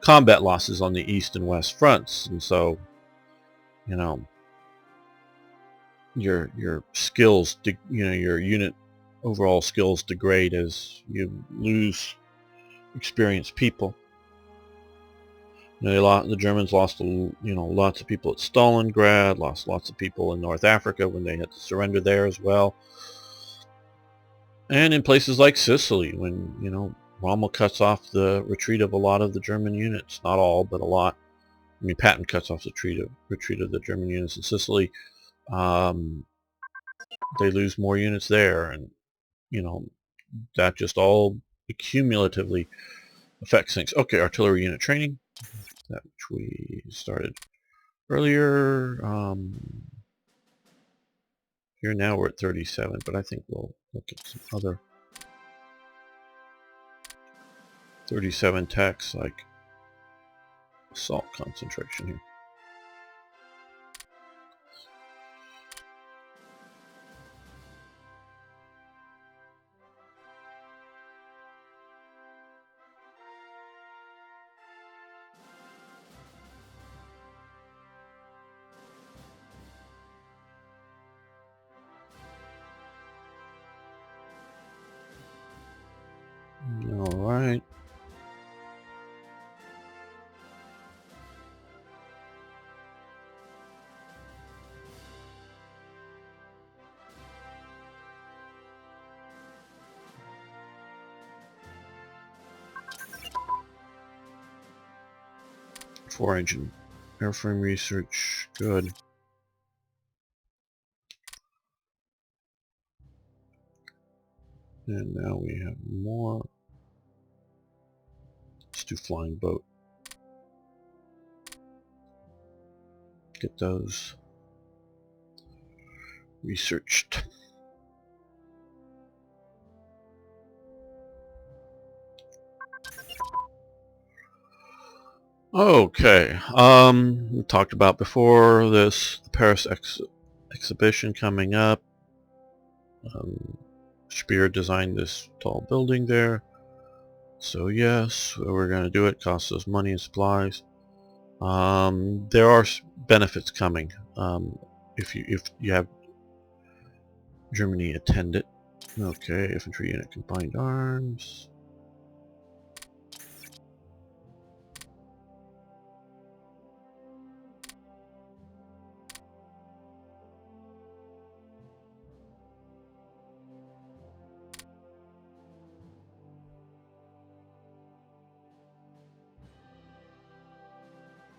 Speaker 1: combat losses on the east and west fronts, and so you know your skills, your unit overall skills degrade as you lose experienced people. The Germans lost lots of people at Stalingrad, lost lots of people in North Africa when they had to surrender there as well, and in places like Sicily when Rommel cuts off the retreat of a lot of the German units, not all but a lot. I mean, Patton cuts off the retreat of the German units in Sicily. They lose more units there, and that just all cumulatively affects things. Okay, artillery unit training, that which we started earlier. Here now we're at 37, but I think we'll look at some other 37 techs like assault concentration here. All right. Four-engine airframe research, good. And now we have more. Let's do flying boat. Get those researched. Okay, we talked about before this, the Paris exhibition coming up. Speer designed this tall building there. So yes, we're going to do it. Costs us money and supplies. There are benefits coming if you have Germany attend it. Okay, infantry unit combined arms.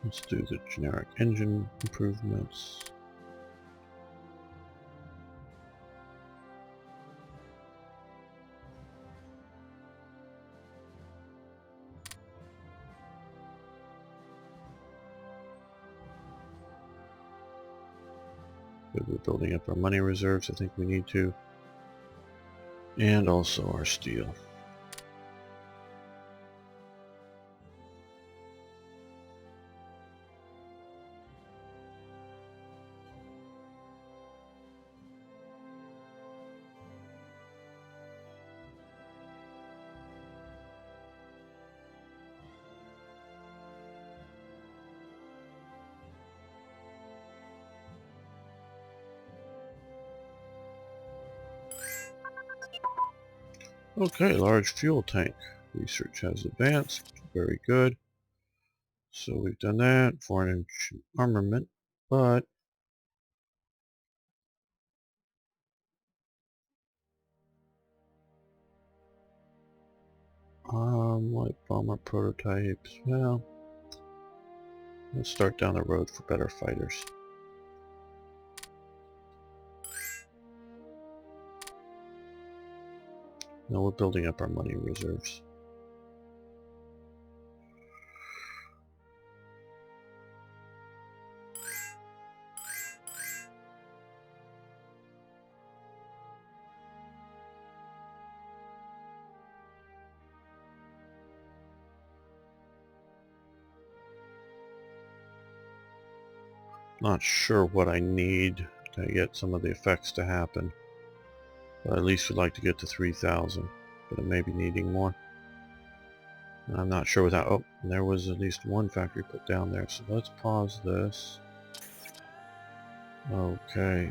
Speaker 1: Let's do the generic engine improvements. We're building up our money reserves, I think we need to. And also our steel. Okay, large fuel tank. Research has advanced. Very good. So we've done that. 4-inch armament. But light bomber prototypes. Well, let's start down the road for better fighters. No, we're building up our money reserves. Not sure what I need to get some of the effects to happen. But at least we'd like to get to 3,000. But it may be needing more. I'm not sure without... Oh, there was at least one factory put down there. So let's pause this. Okay.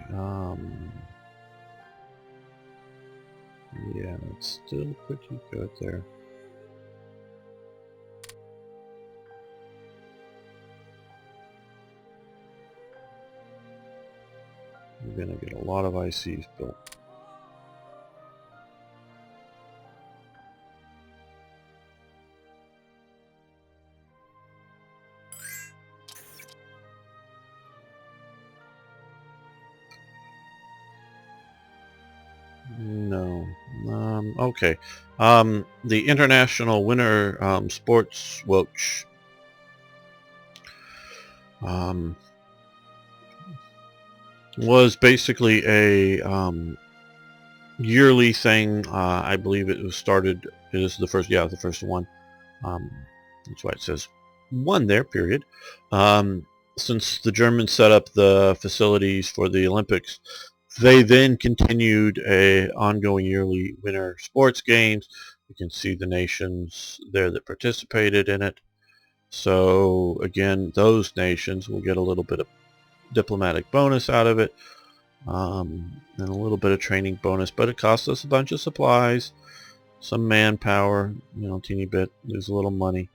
Speaker 1: Yeah, it's still pretty good there. We're going to get a lot of ICs built. No. Okay. The International Winter Sports Watch was basically a yearly thing. I believe it was started. It is the first. Yeah, the first one. That's why it says one there. Period. Since the Germans set up the facilities for the Olympics, they then continued a ongoing yearly winter sports games. You can see the nations there that participated in it. So again, those nations will get a little bit of diplomatic bonus out of it, and a little bit of training bonus, but it costs us a bunch of supplies, some manpower, teeny bit, lose a little money.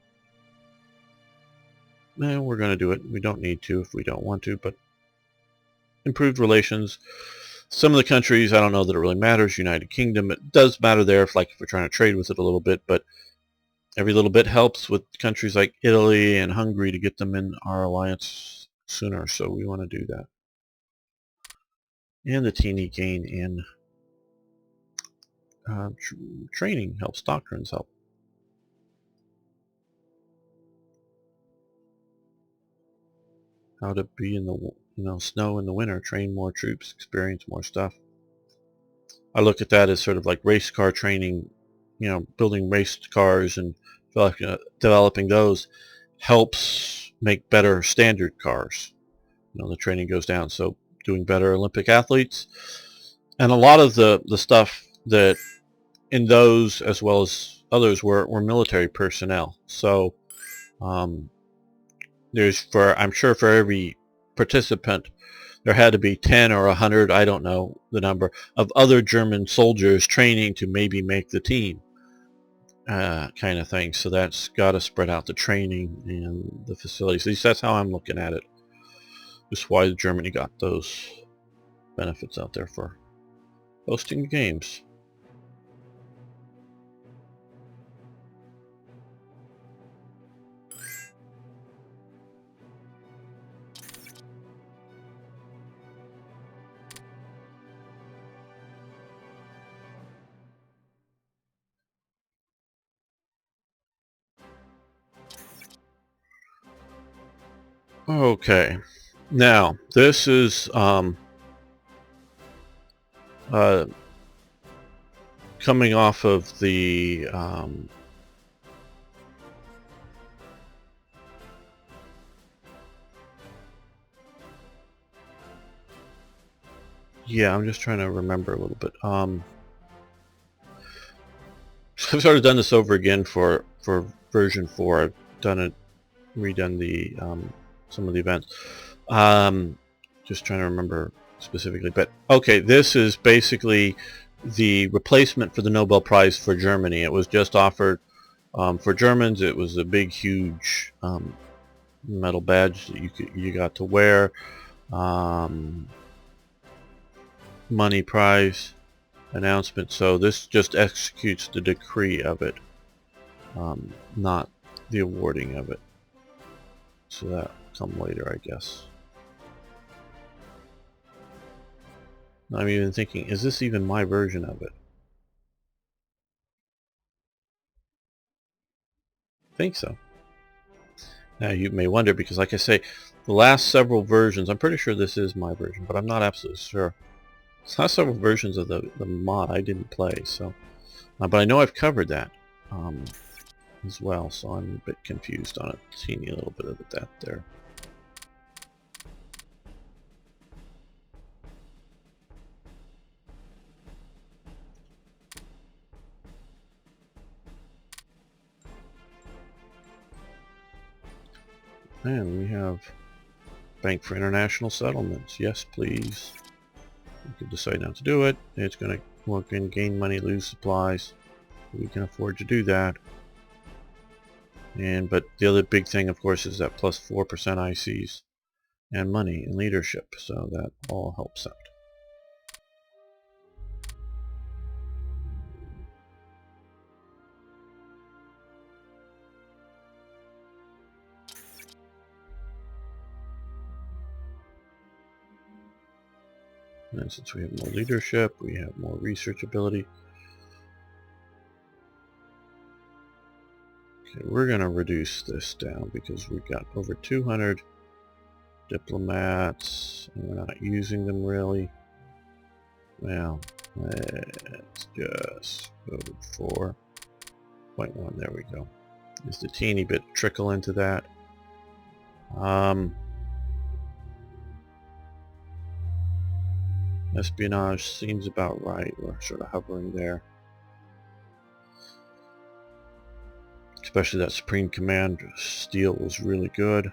Speaker 1: And we're going to do it. We don't need to if we don't want to, but improved relations. Some of the countries, I don't know that it really matters. United Kingdom, it does matter there if we're trying to trade with it a little bit, but every little bit helps with countries like Italy and Hungary to get them in our alliance sooner, so we want to do that. And the teeny gain in training helps, doctrines help. How to be in the snow in the winter, train more troops, experience more stuff. I look at that as sort of like race car training, building race cars and developing those helps make better standard cars. The training goes down, so doing better Olympic athletes. And a lot of the stuff that in those as well as others were military personnel. So I'm sure for every participant there had to be 10 or 100, I don't know the number, of other German soldiers training to maybe make the team, kind of thing. So that's got to spread out the training and the facilities. At least that's how I'm looking at it. Just why Germany got those benefits out there for hosting the games. Okay, now this is coming off of the yeah, I'm just trying to remember a little bit. I've sort of done this over again for version 4. I've redone the some of the events. Just trying to remember specifically, but okay, this is basically the replacement for the Nobel Prize for Germany. It was just offered for Germans. It was a big, huge metal badge that you got to wear. Money prize announcement. So this just executes the decree of it, not the awarding of it. So that come later, I guess. I'm even thinking, is this even my version of it? I think so. Now you may wonder, because like I say, the last several versions, I'm pretty sure this is my version, but I'm not absolutely sure. The last several versions of the mod I didn't play, so but I know I've covered that as well, so I'm a bit confused on a teeny little bit of that there. And we have Bank for International Settlements. Yes, please. We could decide not to do it. It's going to work in, gain money, lose supplies. We can afford to do that. But the other big thing, of course, is that plus 4% ICs and money and leadership. So that all helps out. And since we have more leadership, we have more research ability. Okay, we're going to reduce this down because we've got over 200 diplomats and we're not using them really. Well, let's just go to 4.1. There we go. Just a teeny bit trickle into that. Espionage seems about right. We're sort of hovering there. Especially that Supreme Command steel was really good.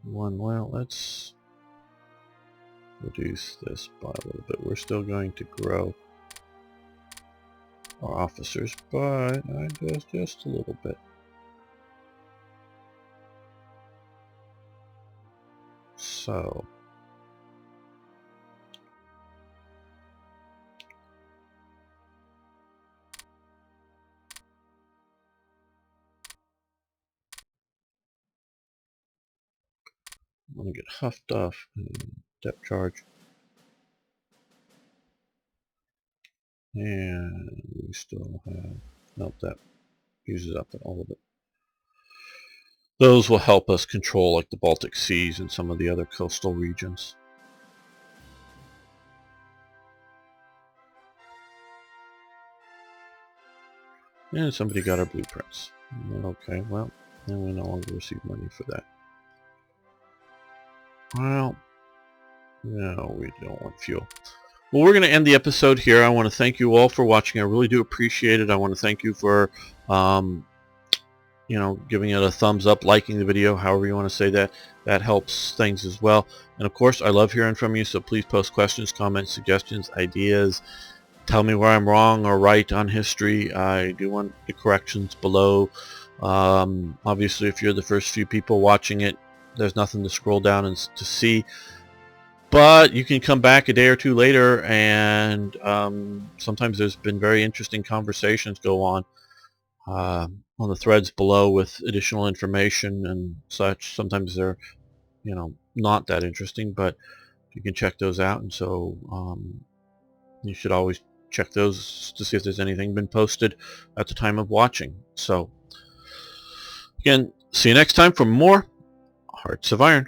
Speaker 1: Well, let's reduce this by a little bit. We're still going to grow our officers, but just a little bit. So I'm going to get huffed off and depth charge. And we still have, nope, that uses up all of it. Those will help us control like the Baltic Seas and some of the other coastal regions. And somebody got our blueprints. Okay, well, then we no longer receive money for that. Well, no, we don't want fuel. Well, we're going to end the episode here. I want to thank you all for watching. I really do appreciate it. I want to thank you for, giving it a thumbs up, liking the video, however you want to say that. That helps things as well. And of course, I love hearing from you, so please post questions, comments, suggestions, ideas. Tell me where I'm wrong or right on history. I do want the corrections below. Obviously, if you're the first few people watching it, there's nothing to scroll down and to see. But you can come back a day or two later, and sometimes there's been very interesting conversations go on the threads below with additional information and such. Sometimes they're, not that interesting, but you can check those out. And so you should always check those to see if there's anything been posted at the time of watching. So again, see you next time for more Hearts of Iron.